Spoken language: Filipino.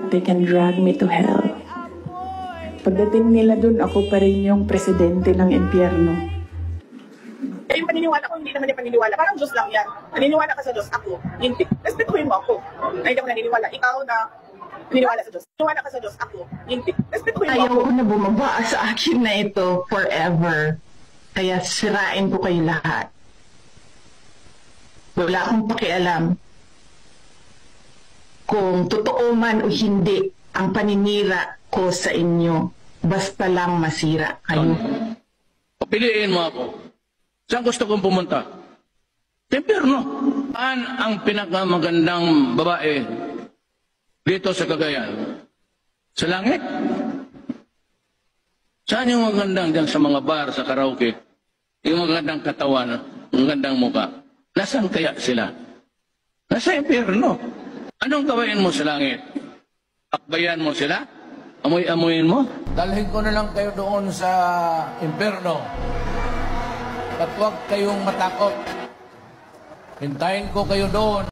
they can drag me to hell. Pagdating nila dun, ako pa rin yung presidente ng impyerno. Yung paniniwala ko, hindi naman yung paniniwala. Parang Diyos lang yan. Naniniwala ka sa Diyos, ako, hindi. Respetuhin mo ako. Ay, hindi ako naniniwala. Ikaw na naniniwala sa Diyos. Naniniwala ka sa Diyos, ako, hindi. Respetuhin mo ako. Ayaw ko na bumaba sa akin na ito forever. Kaya sirain ko kayo lahat. Wala akong pakialam kung totoo man o hindi ang paninira ko sa inyo. Basta lang masira kayo. Piliin mo ako. Saan gusto kong pumunta? Impyerno. Saan ang pinakamagandang babae dito sa Cagayan? Sa langit? Saan yung magandang dyan sa mga bar, sa karaoke? Yung magandang katawan, magandang muka? Nasaan kaya sila? Nasa impyerno. Anong gawin mo sa langit? Akbayan mo sila? Amoy-amoyin mo? Dalhin ko na lang kayo doon sa impyerno. At huwag kayong matakot. Hintayin ko kayo doon.